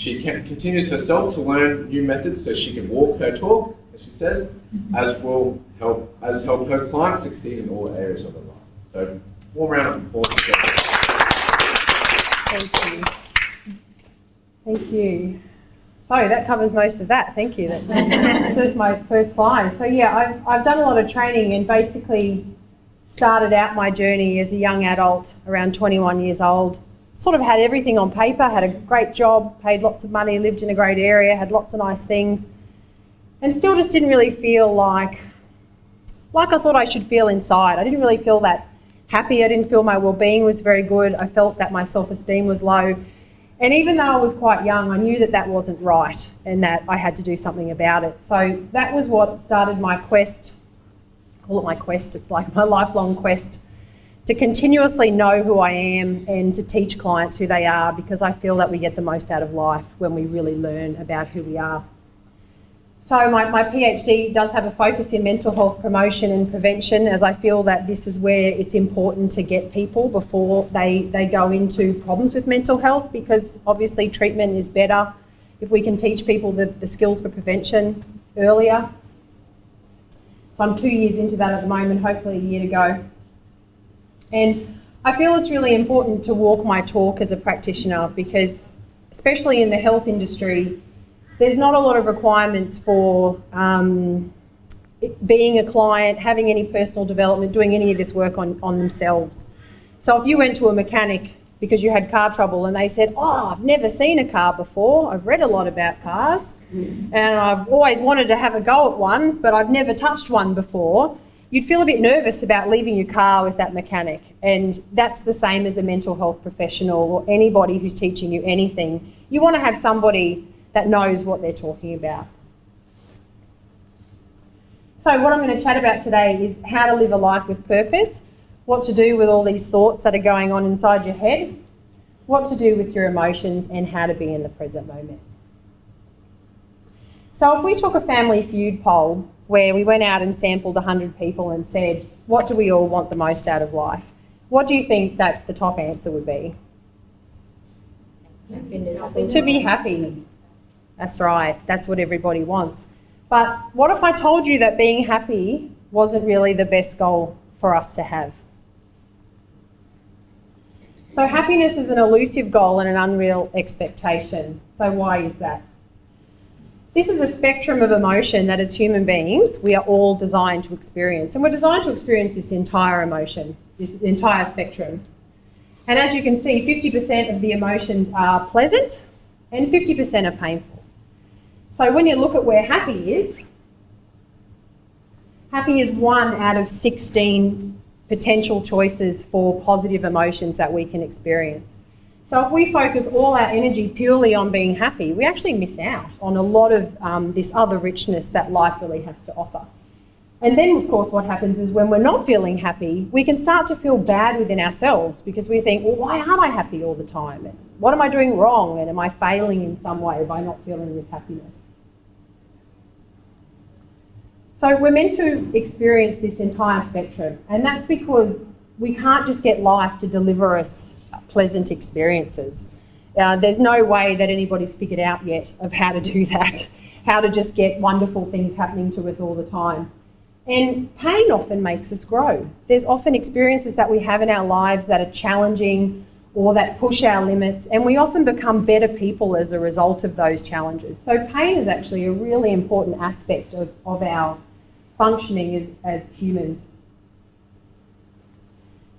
She continues herself to learn new methods so she can walk her talk, as she says, as help her clients succeed in all areas of their life. So, warm round of applause. Thank you. Thank you. So that covers most of that. Thank you. This is my first slide. So yeah, I've done a lot of training and basically started out my journey as a young adult, around 21 years old. Sort of had everything on paper, had a great job, paid lots of money, lived in a great area, had lots of nice things, and still just didn't really feel like I thought I should feel inside. I didn't really feel that happy. I didn't feel my well-being was very good. I felt that my self-esteem was low. And even though I was quite young, I knew that that wasn't right and that I had to do something about it. So that was what started my quest. I call it my quest. It's like my lifelong quest to continuously know who I am and to teach clients who they are, because I feel that we get the most out of life when we really learn about who we are. So my PhD does have a focus in mental health promotion and prevention, as I feel that this is where it's important to get people before they go into problems with mental health, because obviously treatment is better if we can teach people the skills for prevention earlier. So I'm 2 years into that at the moment, hopefully a year to go. And I feel it's really important to walk my talk as a practitioner, because especially in the health industry, there's not a lot of requirements for being a client, having any personal development, doing any of this work on themselves. So if you went to a mechanic because you had car trouble and they said, oh, I've never seen a car before, I've read a lot about cars, and I've always wanted to have a go at one, but I've never touched one before, you'd feel a bit nervous about leaving your car with that mechanic. And that's the same as a mental health professional or anybody who's teaching you anything. You want to have somebody that knows what they're talking about. So what I'm going to chat about today is how to live a life with purpose, what to do with all these thoughts that are going on inside your head, what to do with your emotions, and how to be in the present moment. So if we took a Family Feud poll where we went out and sampled 100 people and said, what do we all want the most out of life? What do you think that the top answer would be? Happiness. To be happy. That's right, that's what everybody wants. But what if I told you that being happy wasn't really the best goal for us to have? So happiness is an elusive goal and an unreal expectation. So why is that? This is a spectrum of emotion that as human beings, we are all designed to experience. And we're designed to experience this entire emotion, this entire spectrum. And as you can see, 50% of the emotions are pleasant and 50% are painful. So when you look at where happy is 1 out of 16 potential choices for positive emotions that we can experience. So if we focus all our energy purely on being happy, we actually miss out on a lot of this other richness that life really has to offer. And then, of course, what happens is when we're not feeling happy, we can start to feel bad within ourselves, because we think, well, why aren't I happy all the time? And what am I doing wrong? And am I failing in some way by not feeling this happiness? So we're meant to experience this entire spectrum, and that's because we can't just get life to deliver us pleasant experiences. There's no way that anybody's figured out yet of how to do that, how to just get wonderful things happening to us all the time. And pain often makes us grow. There's often experiences that we have in our lives that are challenging or that push our limits, and we often become better people as a result of those challenges. So pain is actually a really important aspect of our functioning as humans.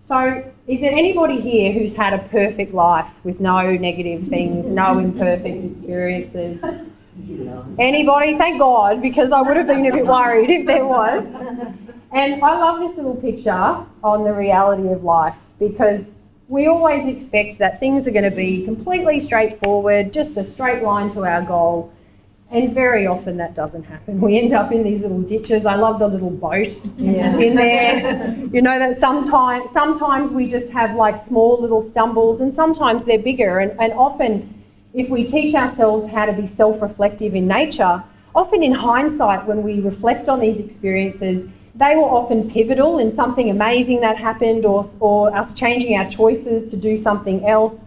So is there anybody here who's had a perfect life with no negative things, no imperfect experiences? Anybody? Thank God, because I would have been a bit worried if there was. And I love this little picture on the reality of life, because we always expect that things are going to be completely straightforward, just a straight line to our goal. And very often that doesn't happen. We end up in these little ditches. I love the little boat in there. You know that sometimes we just have like small little stumbles, and sometimes they're bigger. And often if we teach ourselves how to be self-reflective in nature, often in hindsight when we reflect on these experiences, they were often pivotal in something amazing that happened, or us changing our choices to do something else.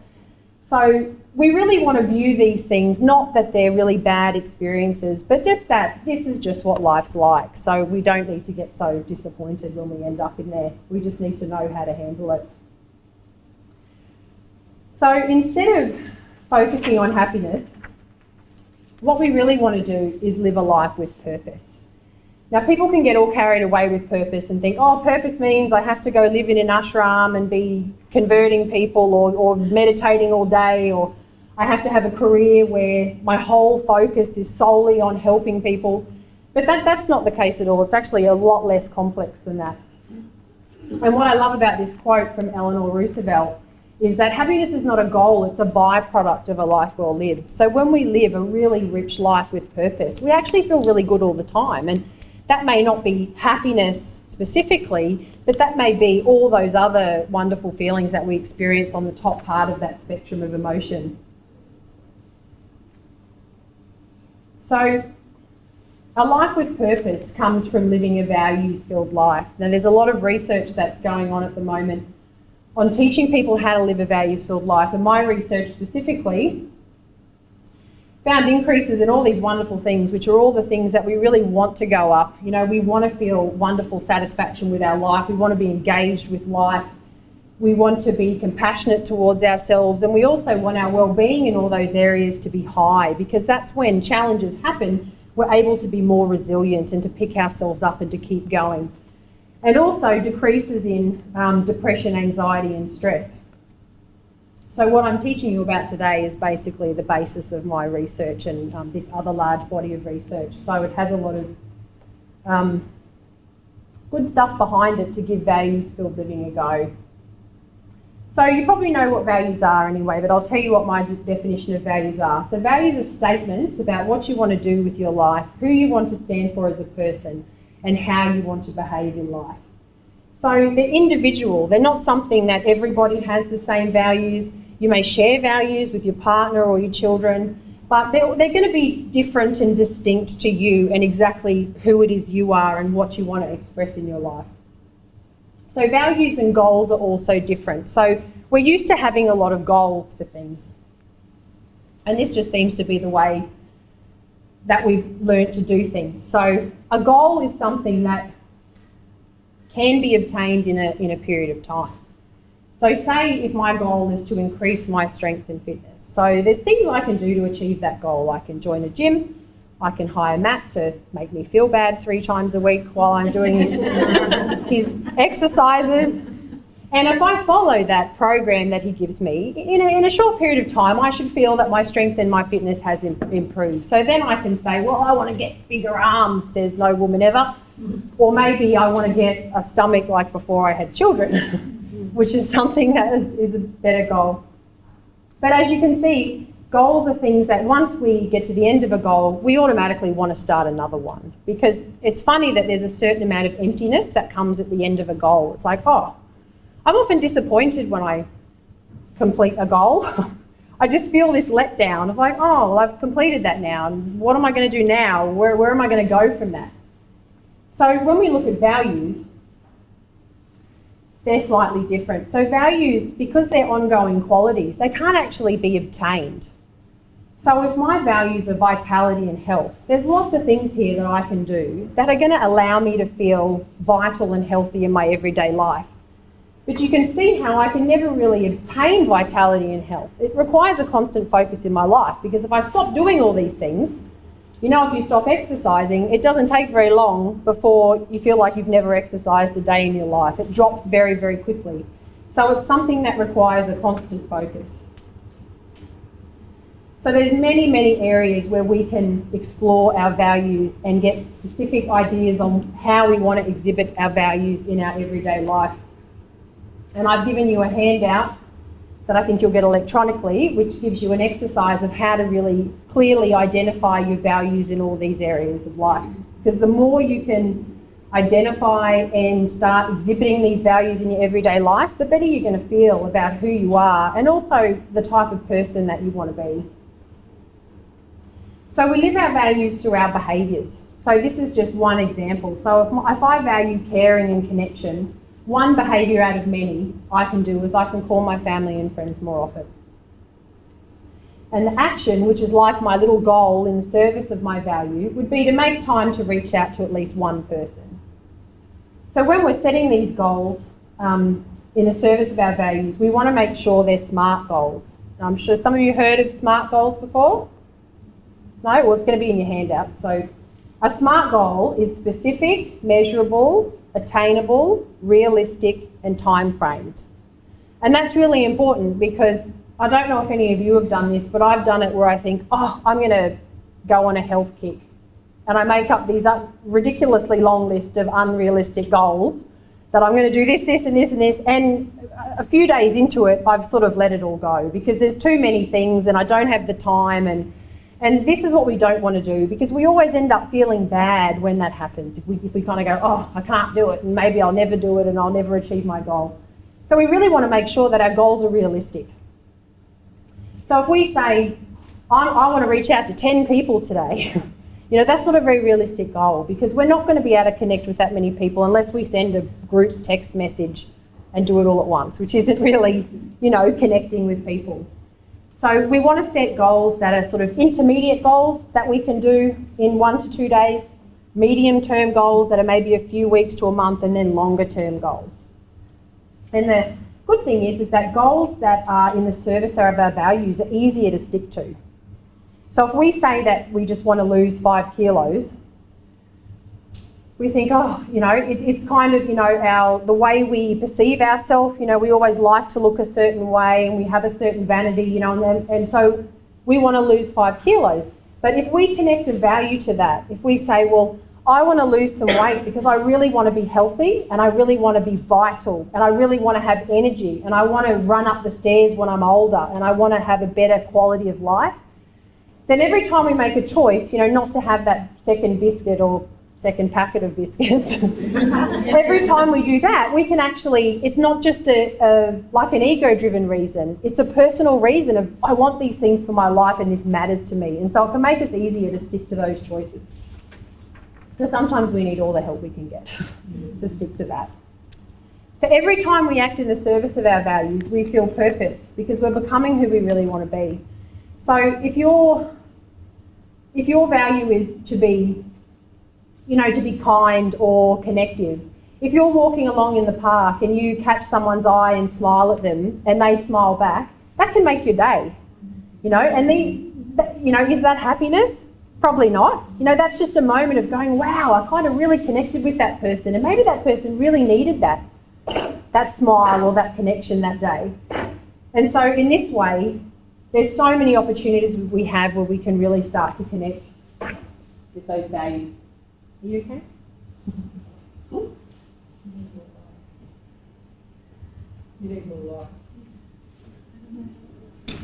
So we really want to view these things, not that they're really bad experiences, but just that this is just what life's like. So we don't need to get so disappointed when we end up in there. We just need to know how to handle it. So instead of focusing on happiness, what we really want to do is live a life with purpose. Now, people can get all carried away with purpose and think, oh, purpose means I have to go live in an ashram and be converting people or meditating all day, or I have to have a career where my whole focus is solely on helping people. But that's not the case at all. It's actually a lot less complex than that. And what I love about this quote from Eleanor Roosevelt is that happiness is not a goal, it's a byproduct of a life well lived. So when we live a really rich life with purpose, we actually feel really good all the time. And that may not be happiness specifically, but that may be all those other wonderful feelings that we experience on the top part of that spectrum of emotion. So a life with purpose comes from living a values-filled life. Now, there's a lot of research that's going on at the moment on teaching people how to live a values-filled life, and my research specifically found increases in all these wonderful things, which are all the things that we really want to go up. You know, we want to feel wonderful satisfaction with our life. We want to be engaged with life. We want to be compassionate towards ourselves. And we also want our well-being in all those areas to be high, because that's when challenges happen, we're able to be more resilient and to pick ourselves up and to keep going. And also decreases in depression, anxiety and stress. So what I'm teaching you about today is basically the basis of my research and this other large body of research. So it has a lot of good stuff behind it to give values-filled living a go. So you probably know what values are anyway, but I'll tell you what my definition of values are. So values are statements about what you want to do with your life, who you want to stand for as a person, and how you want to behave in life. So they're individual. They're not something that everybody has the same values. You may share values with your partner or your children, but they're going to be different and distinct to you and exactly who it is you are and what you want to express in your life. So values and goals are also different. So we're used to having a lot of goals for things. And this just seems to be the way that we've learned to do things. So a goal is something that can be obtained in a period of time. So say if my goal is to increase my strength and fitness. So there's things I can do to achieve that goal. I can join a gym. I can hire Matt to make me feel bad 3 times a week while I'm doing his exercises. And if I follow that program that he gives me, in a short period of time, I should feel that my strength and my fitness has improved. So then I can say, well, I want to get bigger arms, says no woman ever. Or maybe I want to get a stomach like before I had children, which is something that is a better goal. But as you can see, goals are things that once we get to the end of a goal, we automatically want to start another one. Because it's funny that there's a certain amount of emptiness that comes at the end of a goal. It's like, oh, I'm often disappointed when I complete a goal. I just feel this letdown of like, oh, well, I've completed that now. And what am I going to do now? Where am I going to go from that? So when we look at values, they're slightly different. So values, because they're ongoing qualities, they can't actually be obtained. So if my values are vitality and health, there's lots of things here that I can do that are going to allow me to feel vital and healthy in my everyday life. But you can see how I can never really obtain vitality and health. It requires a constant focus in my life, because if I stop doing all these things, you know, if you stop exercising, it doesn't take very long before you feel like you've never exercised a day in your life. It drops very, very quickly. So it's something that requires a constant focus. So there's many, many areas where we can explore our values and get specific ideas on how we want to exhibit our values in our everyday life. And I've given you a handout that I think you'll get electronically, which gives you an exercise of how to really clearly identify your values in all these areas of life. Because the more you can identify and start exhibiting these values in your everyday life, the better you're going to feel about who you are and also the type of person that you want to be. So we live our values through our behaviours. So this is just one example. So if I value caring and connection, one behaviour out of many I can do is I can call my family and friends more often. And the action, which is like my little goal in the service of my value, would be to make time to reach out to at least one person. So when we're setting these goals in the service of our values, we want to make sure they're SMART goals. Now, I'm sure some of you heard of SMART goals before. No? Well, it's going to be in your handouts. So a SMART goal is specific, measurable, attainable, realistic, and time-framed. And that's really important because I don't know if any of you have done this, but I've done it where I think, oh, I'm going to go on a health kick. And I make up these ridiculously long list of unrealistic goals that I'm going to do this, this, and this, and this. And a few days into it, I've sort of let it all go because there's too many things and I don't have the time. And this is what we don't want to do because we always end up feeling bad when that happens. If we kind of go, oh, I can't do it and maybe I'll never do it and I'll never achieve my goal. So we really want to make sure that our goals are realistic. So if we say, I want to reach out to 10 people today, that's not a very realistic goal because we're not going to be able to connect with that many people unless we send a group text message and do it all at once, which isn't really, connecting with people. So we want to set goals that are sort of intermediate goals that we can do in 1 to 2 days, medium-term goals that are maybe a few weeks to a month, and then longer-term goals. And the good thing is that goals that are in the service of our values are easier to stick to. So if we say that we just want to lose 5 kilos, we think, it's kind of, the way we perceive ourselves, we always like to look a certain way and we have a certain vanity, and so we want to lose 5 kilos. But if we connect a value to that, if we say, well, I want to lose some weight because I really want to be healthy and I really want to be vital and I really want to have energy and I want to run up the stairs when I'm older and I want to have a better quality of life, then every time we make a choice, not to have that second biscuit or second packet of biscuits, every time we do that, we can actually, it's not just like an ego-driven reason, it's a personal reason of, I want these things for my life and this matters to me. And so it can make us easier to stick to those choices. Because sometimes we need all the help we can get to stick to that. So every time we act in the service of our values, we feel purpose because we're becoming who we really want to be. So if your value is to be, to be kind or connective, if you're walking along in the park and you catch someone's eye and smile at them and they smile back, that can make your day, and is that happiness? Probably not. That's just a moment of going, wow, I kind of really connected with that person and maybe that person really needed that smile or that connection that day. And so in this way, there's so many opportunities we have where we can really start to connect with those values. Are you okay? You need more light.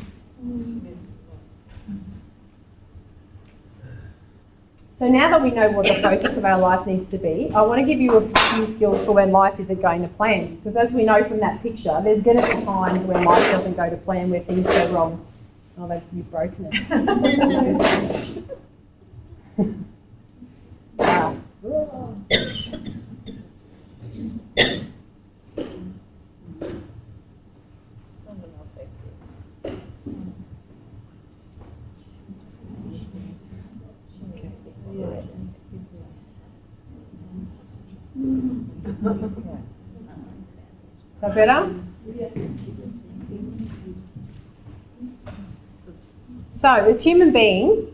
So now that we know what the focus of our life needs to be, I want to give you a few skills for when life isn't going to plan. Because as we know from that picture, there's going to be times when life doesn't go to plan, where things go wrong. Oh, you've broken it. Wow. Is that better? So, as human beings,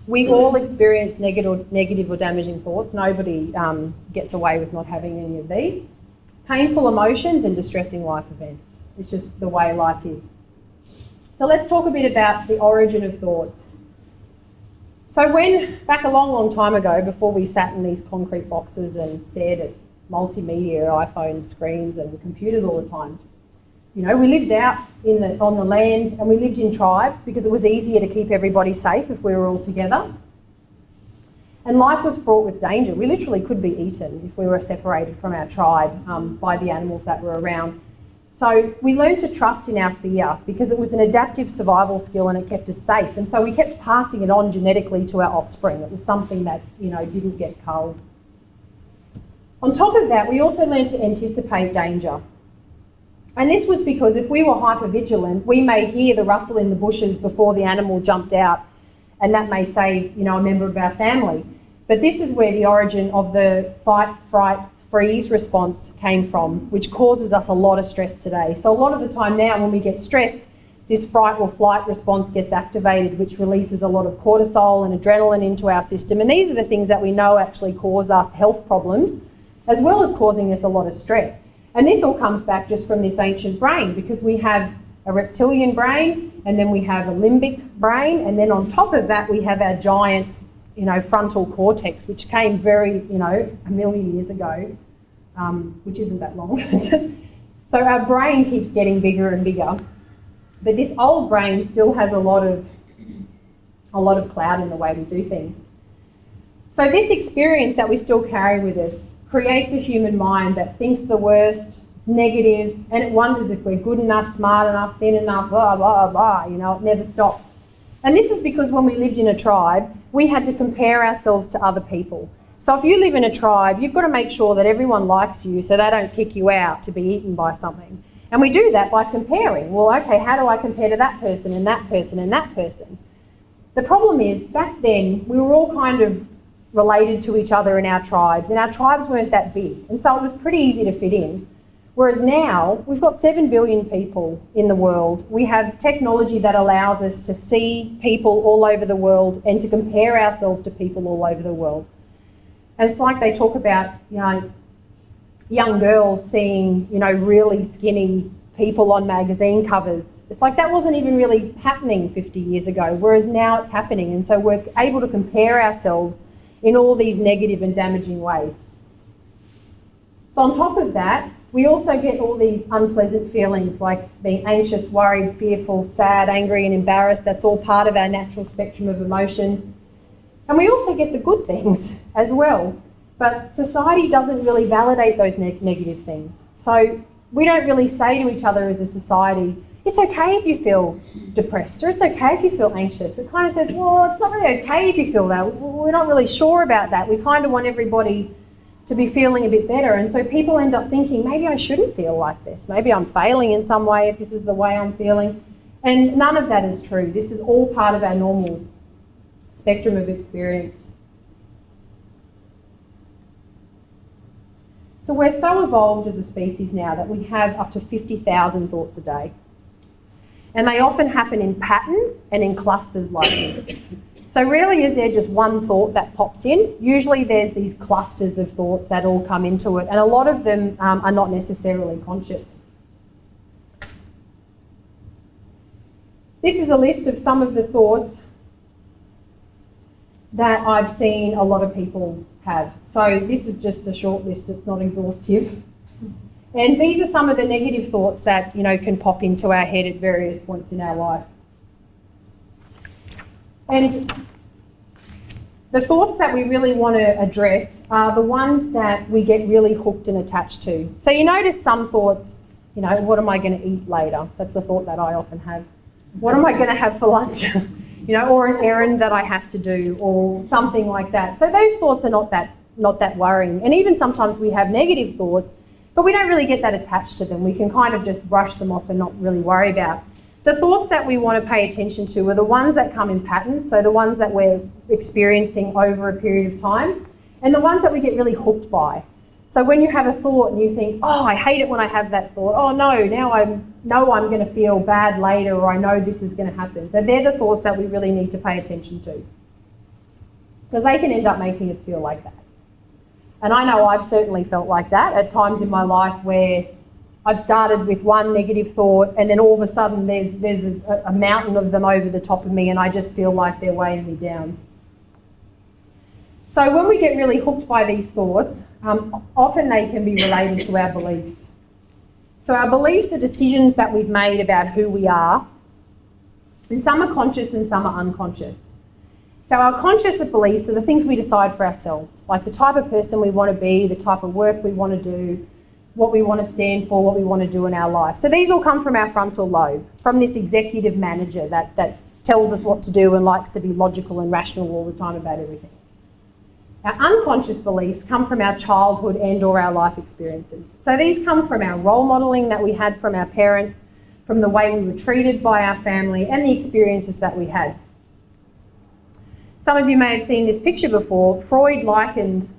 we all experience negative or damaging thoughts. Nobody gets away with not having any of these. Painful emotions and distressing life events. It's just the way life is. So let's talk a bit about the origin of thoughts. So back a long time ago, before we sat in these concrete boxes and stared at multimedia, iPhone screens and computers all the time, we lived out on the land and we lived in tribes because it was easier to keep everybody safe if we were all together. And life was fraught with danger. We literally could be eaten if we were separated from our tribe by the animals that were around. So we learned to trust in our fear because it was an adaptive survival skill and it kept us safe. And so we kept passing it on genetically to our offspring. It was something that, didn't get culled. On top of that, we also learned to anticipate danger. And this was because if we were hypervigilant, we may hear the rustle in the bushes before the animal jumped out, and that may save, you know, a member of our family. But this is where the origin of the fight, fright, freeze response came from, which causes us a lot of stress today. So a lot of the time now when we get stressed, this fright or flight response gets activated, which releases a lot of cortisol and adrenaline into our system. And these are the things that we know actually cause us health problems, as well as causing us a lot of stress. And this all comes back just from this ancient brain, because we have a reptilian brain, and then we have a limbic brain, and then on top of that we have our giant, you know, frontal cortex, which came very, you know, 1 million years ago, which isn't that long. So our brain keeps getting bigger and bigger, but this old brain still has a lot of cloud in the way we do things. So this experience that we still carry with us creates a human mind that thinks the worst, it's negative, and it wonders if we're good enough, smart enough, thin enough, blah, blah, blah, you know, it never stops. And this is because when we lived in a tribe, we had to compare ourselves to other people. So if you live in a tribe, you've got to make sure that everyone likes you so they don't kick you out to be eaten by something. And we do that by comparing. Well, okay, how do I compare to that person and that person and that person? The problem is, back then, we were all kind of related to each other in our tribes, and our tribes weren't that big, and so it was pretty easy to fit in. Whereas now, we've got 7 billion people in the world. We have technology that allows us to see people all over the world and to compare ourselves to people all over the world. And it's like they talk about, you know, young girls seeing, you know, really skinny people on magazine covers. It's like that wasn't even really happening 50 years ago, whereas now it's happening. And so we're able to compare ourselves in all these negative and damaging ways. So on top of that, we also get all these unpleasant feelings like being anxious, worried, fearful, sad, angry and embarrassed. That's all part of our natural spectrum of emotion. And we also get the good things as well. But society doesn't really validate those negative things. So we don't really say to each other as a society, it's okay if you feel depressed, or it's okay if you feel anxious. It kind of says, well, it's not really okay if you feel that. We're not really sure about that. We kind of want everybody to be feeling a bit better. And so people end up thinking, maybe I shouldn't feel like this. Maybe I'm failing in some way if this is the way I'm feeling. And none of that is true. This is all part of our normal spectrum of experience. So we're so evolved as a species now that we have up to 50,000 thoughts a day. And they often happen in patterns and in clusters like this. So rarely is there just one thought that pops in. Usually there's these clusters of thoughts that all come into it, and a lot of them are not necessarily conscious. This is a list of some of the thoughts that I've seen a lot of people have. So this is just a short list, it's not exhaustive. And these are some of the negative thoughts that, you know, can pop into our head at various points in our life. And the thoughts that we really want to address are the ones that we get really hooked and attached to. So you notice some thoughts, you know, what am I going to eat later? That's a thought that I often have. What am I going to have for lunch? You know, or an errand that I have to do, or something like that. So those thoughts are not that worrying. And even sometimes we have negative thoughts, but we don't really get that attached to them. We can kind of just brush them off and not really worry about. The thoughts that we want to pay attention to are the ones that come in patterns, so the ones that we're experiencing over a period of time, and the ones that we get really hooked by. So when you have a thought and you think, oh, I hate it when I have that thought. Oh no, now I know I'm going to feel bad later, or I know this is going to happen. So they're the thoughts that we really need to pay attention to, because they can end up making us feel like that. And I know I've certainly felt like that at times in my life where I've started with one negative thought and then all of a sudden there's a mountain of them over the top of me, and I just feel like they're weighing me down. So when we get really hooked by these thoughts, often they can be related to our beliefs. So our beliefs are decisions that we've made about who we are, and some are conscious and some are unconscious. So our conscious beliefs are the things we decide for ourselves, like the type of person we want to be, the type of work we want to do, what we want to stand for, what we want to do in our life. So these all come from our frontal lobe, from this executive manager that tells us what to do and likes to be logical and rational all the time about everything. Our unconscious beliefs come from our childhood and or our life experiences. So these come from our role modelling that we had from our parents, from the way we were treated by our family, and the experiences that we had. Some of you may have seen this picture before. Freud likened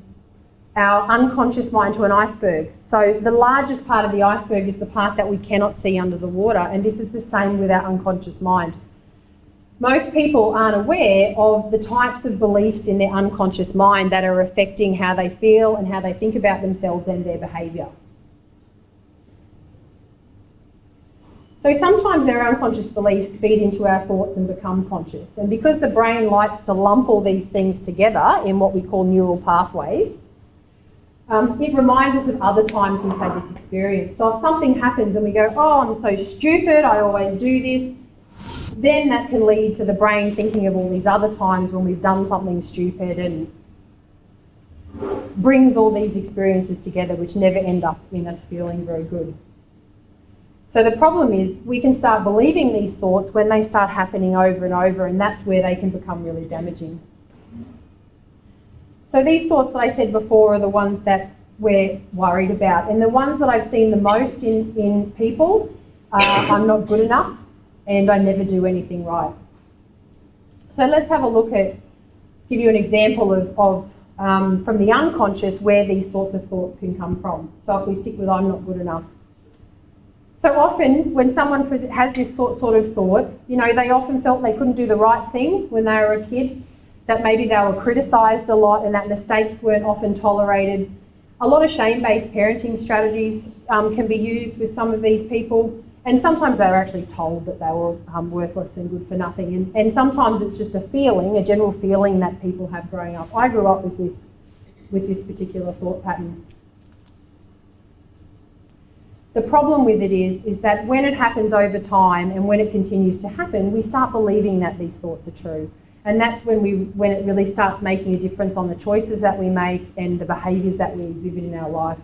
our unconscious mind to an iceberg. So the largest part of the iceberg is the part that we cannot see under the water, and this is the same with our unconscious mind. Most people aren't aware of the types of beliefs in their unconscious mind that are affecting how they feel and how they think about themselves and their behaviour. So sometimes our unconscious beliefs feed into our thoughts and become conscious. And because the brain likes to lump all these things together in what we call neural pathways, it reminds us of other times we've had this experience. So if something happens and we go, oh, I'm so stupid, I always do this, then that can lead to the brain thinking of all these other times when we've done something stupid and brings all these experiences together which never end up in us feeling very good. So the problem is we can start believing these thoughts when they start happening over and over, and that's where they can become really damaging. So these thoughts that I said before are the ones that we're worried about, and the ones that I've seen the most in people are I'm not good enough and I never do anything right. So let's have a look at, give you an example of from the unconscious where these sorts of thoughts can come from. So if we stick with I'm not good enough. So often when someone has this sort of thought, you know, they often felt they couldn't do the right thing when they were a kid, that maybe they were criticised a lot and that mistakes weren't often tolerated. A lot of shame-based parenting strategies can be used with some of these people, and sometimes they were actually told that they were worthless and good for nothing, and sometimes it's just a feeling, a general feeling that people have growing up. I grew up with this particular thought pattern. The problem with it is that when it happens over time and when it continues to happen, we start believing that these thoughts are true. And that's when it really starts making a difference on the choices that we make and the behaviours that we exhibit in our life.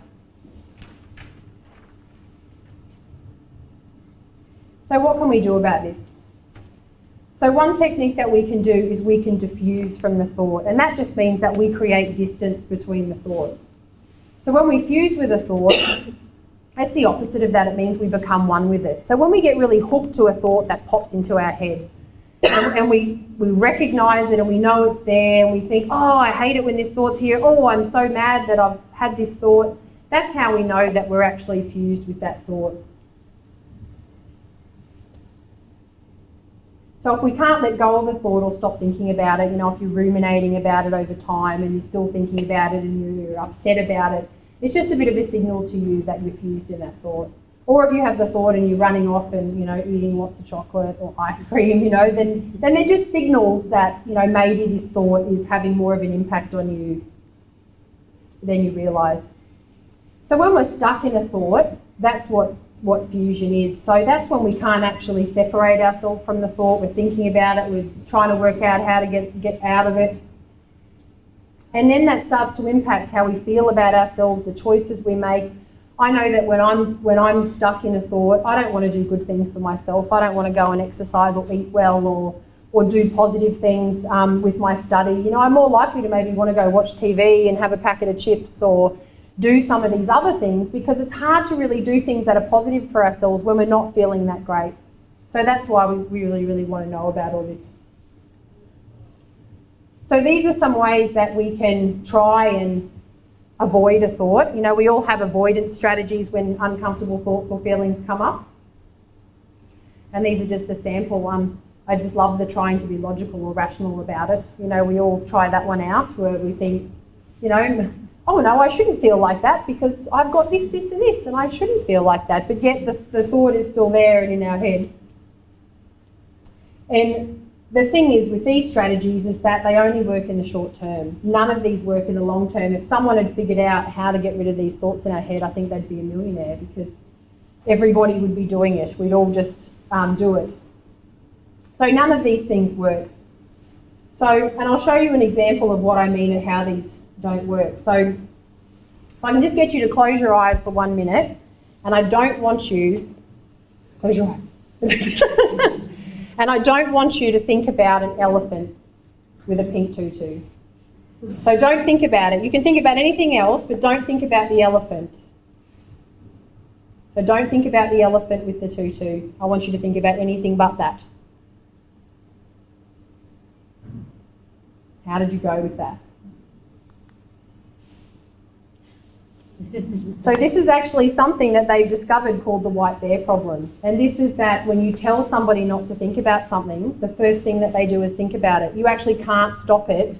So what can we do about this? So one technique that we can do is we can diffuse from the thought, and that just means that we create distance between the thought. So when we fuse with a thought, that's the opposite of that. It means we become one with it. So when we get really hooked to a thought that pops into our head, and we recognise it and we know it's there, and we think, oh, I hate it when this thought's here, oh, I'm so mad that I've had this thought, that's how we know that we're actually fused with that thought. So if we can't let go of a thought or stop thinking about it, you know, if you're ruminating about it over time and you're still thinking about it and you're upset about it, it's just a bit of a signal to you that you're fused in that thought. Or if you have the thought and you're running off and, you know, eating lots of chocolate or ice cream, you know, then they're just signals that, you know, maybe this thought is having more of an impact on you than you realise. So when we're stuck in a thought, that's what fusion is. So that's when we can't actually separate ourselves from the thought. We're thinking about it, we're trying to work out how to get out of it. And then that starts to impact how we feel about ourselves, the choices we make. I know that when I'm stuck in a thought, I don't want to do good things for myself. I don't want to go and exercise or eat well or do positive things with my study. You know, I'm more likely to maybe want to go watch TV and have a packet of chips or do some of these other things, because it's hard to really do things that are positive for ourselves when we're not feeling that great. So that's why we really, really want to know about all this. So these are some ways that we can try and avoid a thought. You know, we all have avoidance strategies when uncomfortable thoughts or feelings come up. And these are just a sample. I just love the trying to be logical or rational about it. You know, we all try that one out where we think, you know, oh no, I shouldn't feel like that because I've got this, this and this, and I shouldn't feel like that. But yet the thought is still there and in our head. And the thing is with these strategies is that they only work in the short term. None of these work in the long term. If someone had figured out how to get rid of these thoughts in our head, I think they'd be a millionaire, because everybody would be doing it. We'd all just do it. So none of these things work. So, and I'll show you an example of what I mean and how these don't work. So if I can just get you to close your eyes for 1 minute, and I don't want you, close your eyes. And I don't want you to think about an elephant with a pink tutu. So don't think about it. You can think about anything else, but don't think about the elephant. So don't think about the elephant with the tutu. I want you to think about anything but that. How did you go with that? So this is actually something that they've discovered called the white bear problem. And this is that when you tell somebody not to think about something, the first thing that they do is think about it. You actually can't stop it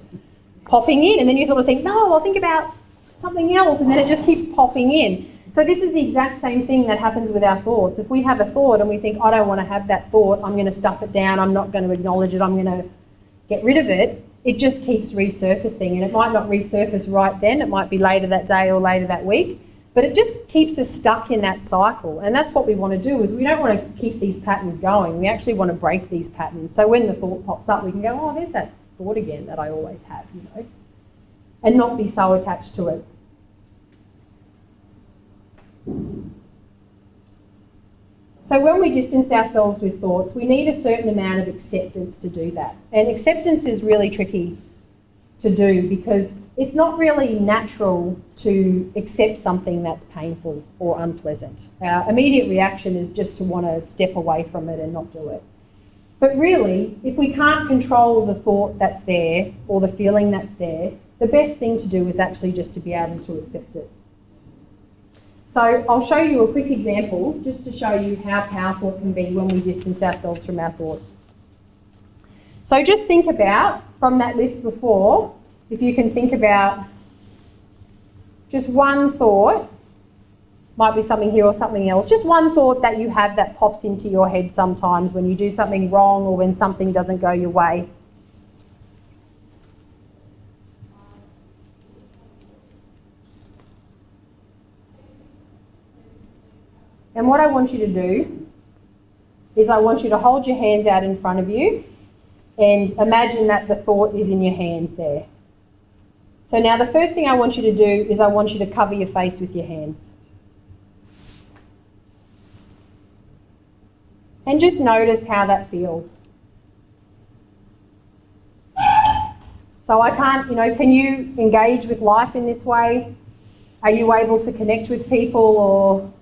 popping in, and then you sort of think, no, I'll think about something else, and then it just keeps popping in. So this is the exact same thing that happens with our thoughts. If we have a thought and we think, I don't want to have that thought, I'm going to stuff it down, I'm not going to acknowledge it, I'm going to get rid of it, it just keeps resurfacing. And it might not resurface right then, it might be later that day or later that week, but it just keeps us stuck in that cycle. And that's what we want to do, is we don't want to keep these patterns going, we actually want to break these patterns. So when the thought pops up, we can go, oh, there's that thought again that I always have, you know, and not be so attached to it. So when we distance ourselves with thoughts, we need a certain amount of acceptance to do that. And acceptance is really tricky to do because it's not really natural to accept something that's painful or unpleasant. Our immediate reaction is just to want to step away from it and not do it. But really, if we can't control the thought that's there or the feeling that's there, the best thing to do is actually just to be able to accept it. So I'll show you a quick example just to show you how powerful it can be when we distance ourselves from our thoughts. So just think about, from that list before, if you can think about just one thought, might be something here or something else, just one thought that you have that pops into your head sometimes when you do something wrong or when something doesn't go your way. And what I want you to do is I want you to hold your hands out in front of you and imagine that the thought is in your hands there. So now the first thing I want you to do is I want you to cover your face with your hands. And just notice how that feels. So I can't, you know, can you engage with life in this way? Are you able to connect with people or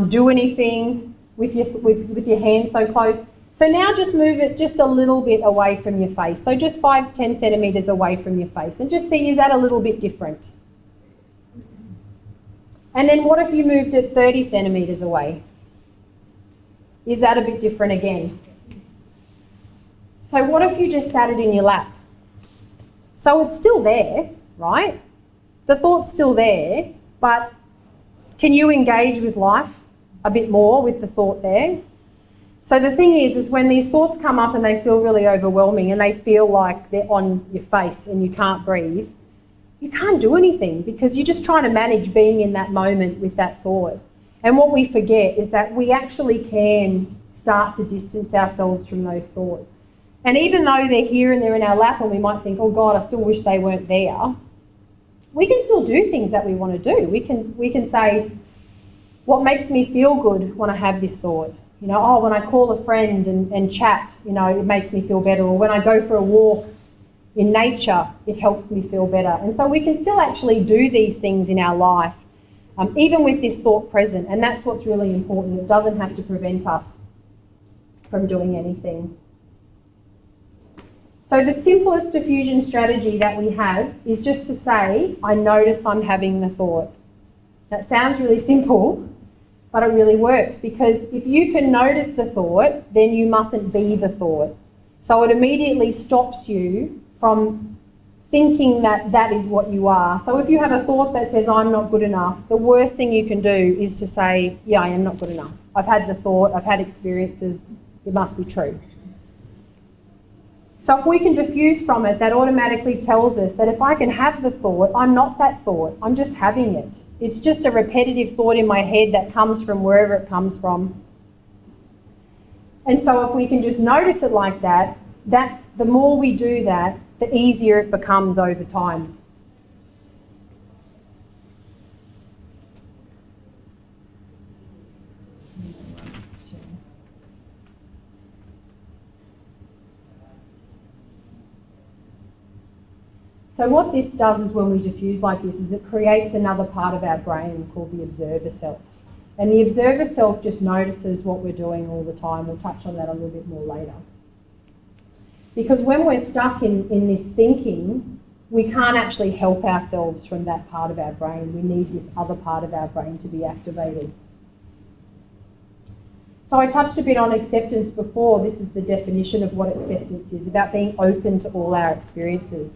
do anything with your hands so close? So now just move it just a little bit away from your face. So just 5-10 centimetres away from your face and just see, is that a little bit different? And then what if you moved it 30 centimetres away? Is that a bit different again? So what if you just sat it in your lap? So it's still there, right? The thought's still there, but can you engage with life a bit more with the thought there? So the thing is when these thoughts come up and they feel really overwhelming and they feel like they're on your face and you can't breathe, you can't do anything because you're just trying to manage being in that moment with that thought. And what we forget is that we actually can start to distance ourselves from those thoughts. And even though they're here and they're in our lap and we might think, oh God, I still wish they weren't there, we can still do things that we want to do. We can say, what makes me feel good when I have this thought? You know, oh, when I call a friend and chat, you know, it makes me feel better. Or when I go for a walk in nature, it helps me feel better. And so we can still actually do these things in our life, even with this thought present. And that's what's really important. It doesn't have to prevent us from doing anything. So the simplest diffusion strategy that we have is just to say, I notice I'm having the thought. That sounds really simple, but it really works because if you can notice the thought, then you mustn't be the thought. So it immediately stops you from thinking that that is what you are. So if you have a thought that says, I'm not good enough, the worst thing you can do is to say, yeah, I am not good enough. I've had the thought, I've had experiences, it must be true. So if we can diffuse from it, that automatically tells us that if I can have the thought, I'm not that thought, I'm just having it. It's just a repetitive thought in my head that comes from wherever it comes from. And so if we can just notice it like that, that's the more we do that, the easier it becomes over time. So what this does is when we diffuse like this is it creates another part of our brain called the observer self. And the observer self just notices what we're doing all the time. We'll touch on that a little bit more later. Because when we're stuck in this thinking, we can't actually help ourselves from that part of our brain. We need this other part of our brain to be activated. So I touched a bit on acceptance before. This is the definition of what acceptance is, about being open to all our experiences.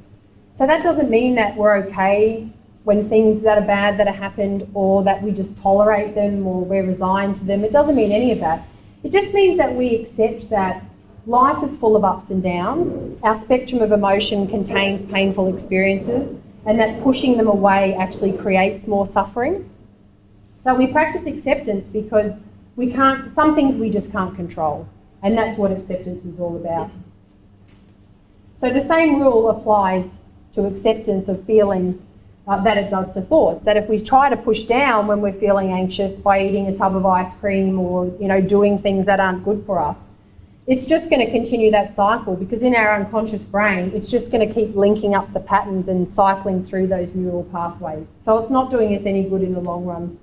So that doesn't mean that we're okay when things that are bad that have happened, or that we just tolerate them or we're resigned to them. It doesn't mean any of that. It just means that we accept that life is full of ups and downs. Our spectrum of emotion contains painful experiences, and that pushing them away actually creates more suffering. So we practice acceptance because some things we just can't control, and that's what acceptance is all about. So the same rule applies to acceptance of feelings that it does to thoughts. That if we try to push down when we're feeling anxious by eating a tub of ice cream or doing things that aren't good for us, it's just going to continue that cycle, because in our unconscious brain it's just going to keep linking up the patterns and cycling through those neural pathways. So it's not doing us any good in the long run.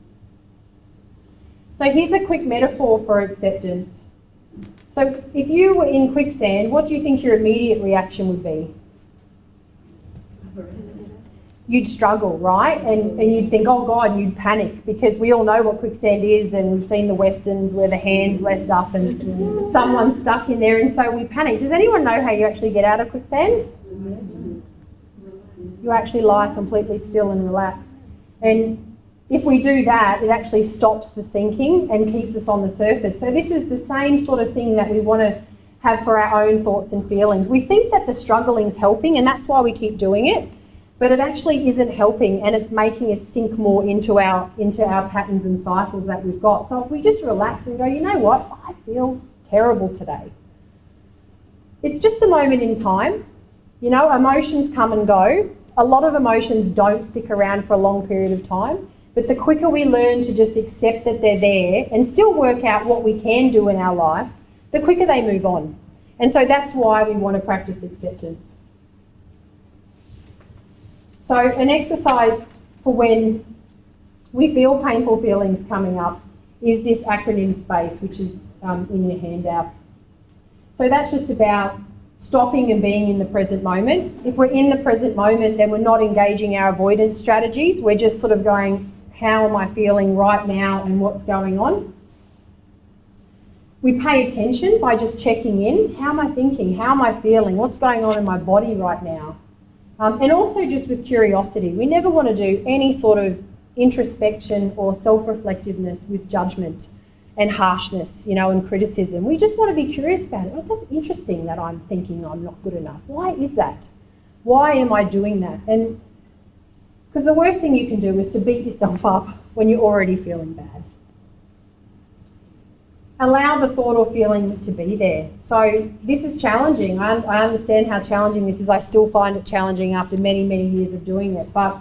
So here's a quick metaphor for acceptance. So if you were in quicksand, what do you think your immediate reaction would be? You'd struggle, right? And you'd think, oh God, you'd panic, because we all know what quicksand is, and we've seen the westerns where the hand's left up and someone's stuck in there, and so we panic. Does anyone know how you actually get out of quicksand? You actually lie completely still and relax. And if we do that, it actually stops the sinking and keeps us on the surface. So this is the same sort of thing that we want to have for our own thoughts and feelings. We think that the struggling's helping, and that's why we keep doing it. But it actually isn't helping, and it's making us sink more into our patterns and cycles that we've got. So if we just relax and go, you know what, I feel terrible today. It's just a moment in time. Emotions come and go. A lot of emotions don't stick around for a long period of time. But the quicker we learn to just accept that they're there and still work out what we can do in our life, the quicker they move on. And so that's why we want to practice acceptance. So an exercise for when we feel painful feelings coming up is this acronym SPACE, which is in your handout. So that's just about stopping and being in the present moment. If we're in the present moment, then we're not engaging our avoidance strategies. We're just sort of going, how am I feeling right now and what's going on? We pay attention by just checking in. How am I thinking? How am I feeling? What's going on in my body right now? And also just with curiosity. We never want to do any sort of introspection or self-reflectiveness with judgment and harshness, and criticism. We just want to be curious about it. Oh, that's interesting that I'm thinking I'm not good enough. Why is that? Why am I doing that? And because the worst thing you can do is to beat yourself up when you're already feeling bad. Allow the thought or feeling to be there. So this is challenging. I understand how challenging this is. I still find it challenging after many, many years of doing it. But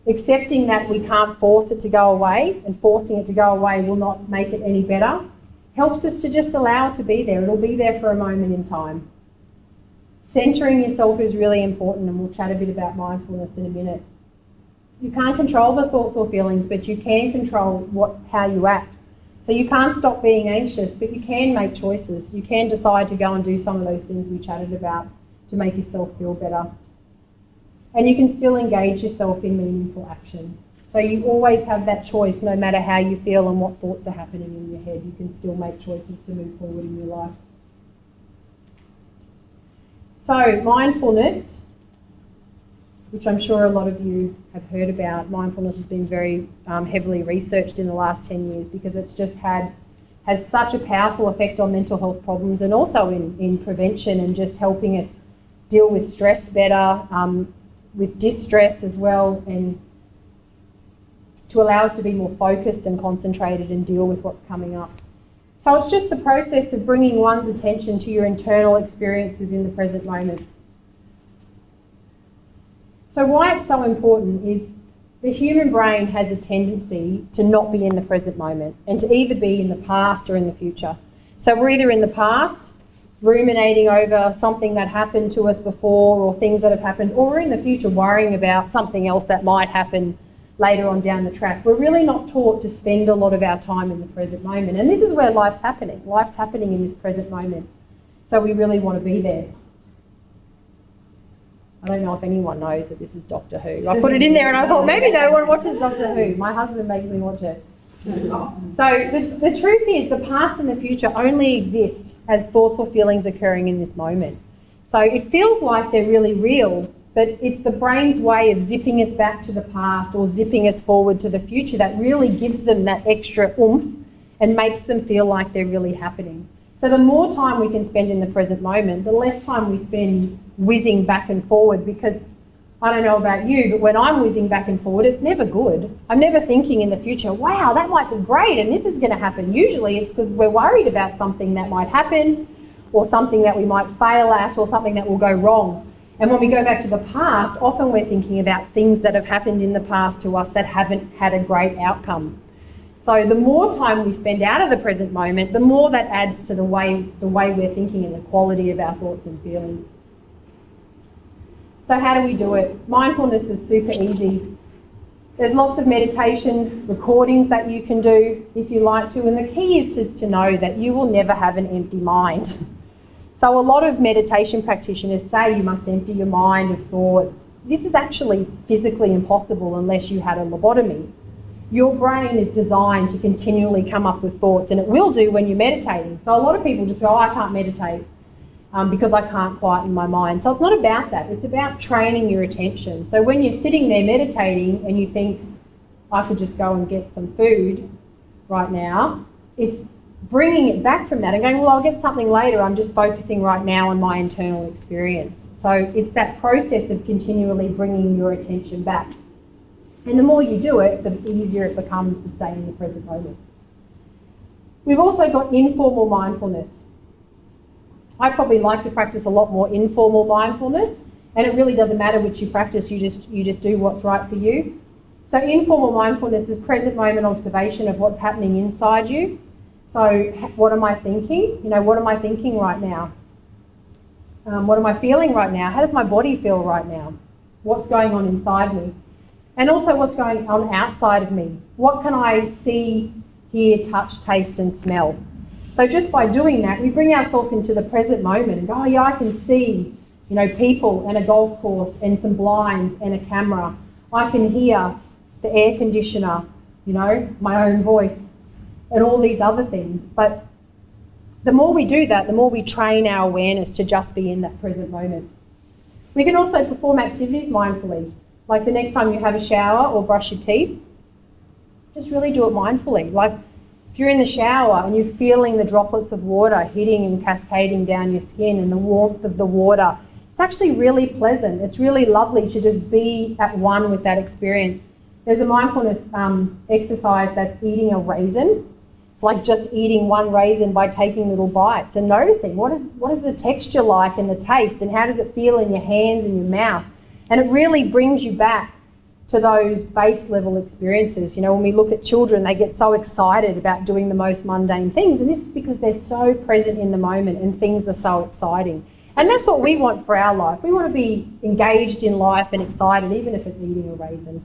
accepting that we can't force it to go away, and forcing it to go away will not make it any better, helps us to just allow it to be there. It'll be there for a moment in time. Centering yourself is really important, and we'll chat a bit about mindfulness in a minute. You can't control the thoughts or feelings, but you can control how you act. So you can't stop being anxious, but you can make choices. You can decide to go and do some of those things we chatted about to make yourself feel better. And you can still engage yourself in meaningful action. So you always have that choice, no matter how you feel and what thoughts are happening in your head. You can still make choices to move forward in your life. So mindfulness, which I'm sure a lot of you have heard about. Mindfulness has been very heavily researched in the last 10 years because it's just has such a powerful effect on mental health problems, and also in prevention and just helping us deal with stress better, with distress as well, and to allow us to be more focused and concentrated and deal with what's coming up. So it's just the process of bringing one's attention to your internal experiences in the present moment. So why it's so important is the human brain has a tendency to not be in the present moment and to either be in the past or in the future. So we're either in the past ruminating over something that happened to us before or things that have happened, or we're in the future worrying about something else that might happen later on down the track. We're really not taught to spend a lot of our time in the present moment. And this is where life's happening. Life's happening in this present moment. So we really want to be there. I don't know if anyone knows that this is Doctor Who. I put it in there and I thought maybe no one watches Doctor Who. My husband makes me watch it. So the truth is the past and the future only exist as thoughts or feelings occurring in this moment. So it feels like they're really real, but it's the brain's way of zipping us back to the past or zipping us forward to the future that really gives them that extra oomph and makes them feel like they're really happening. So the more time we can spend in the present moment, the less time we spend whizzing back and forward, because I don't know about you, but when I'm whizzing back and forward, it's never good. I'm never thinking in the future, wow, that might be great and this is going to happen. Usually it's because we're worried about something that might happen or something that we might fail at or something that will go wrong. And when we go back to the past, often we're thinking about things that have happened in the past to us that haven't had a great outcome. So the more time we spend out of the present moment, the more that adds to the way we're thinking and the quality of our thoughts and feelings. So how do we do it? Mindfulness is super easy. There's lots of meditation recordings that you can do if you like to, and the key is just to know that you will never have an empty mind. So a lot of meditation practitioners say you must empty your mind of thoughts. This is actually physically impossible unless you had a lobotomy. Your brain is designed to continually come up with thoughts, and it will do when you're meditating. So a lot of people just go, oh, I can't meditate because I can't quieten my mind. So it's not about that. It's about training your attention. So when you're sitting there meditating and you think, I could just go and get some food right now, it's bringing it back from that and going, well, I'll get something later. I'm just focusing right now on my internal experience. So it's that process of continually bringing your attention back. And the more you do it, the easier it becomes to stay in the present moment. We've also got informal mindfulness. I probably like to practice a lot more informal mindfulness, and it really doesn't matter which you practice, you just do what's right for you. So informal mindfulness is present moment observation of what's happening inside you. So what am I thinking? You know, what am I thinking right now? What am I feeling right now? How does my body feel right now? What's going on inside me? And also what's going on outside of me? What can I see, hear, touch, taste and smell? So just by doing that, we bring ourselves into the present moment and go, oh yeah, I can see, you know, people and a golf course and some blinds and a camera. I can hear the air conditioner, you know, my own voice and all these other things. But the more we do that, the more we train our awareness to just be in that present moment. We can also perform activities mindfully. Like the next time you have a shower or brush your teeth, just really do it mindfully. Like if you're in the shower and you're feeling the droplets of water hitting and cascading down your skin and the warmth of the water, it's actually really pleasant. It's really lovely to just be at one with that experience. There's a mindfulness exercise that's eating a raisin. It's like just eating one raisin by taking little bites and noticing what is the texture like and the taste and how does it feel in your hands and your mouth. And it really brings you back to those base level experiences. You know, when we look at children, they get so excited about doing the most mundane things, and this is because they're so present in the moment and things are so exciting. And that's what we want for our life. We want to be engaged in life and excited, even if it's eating a raisin.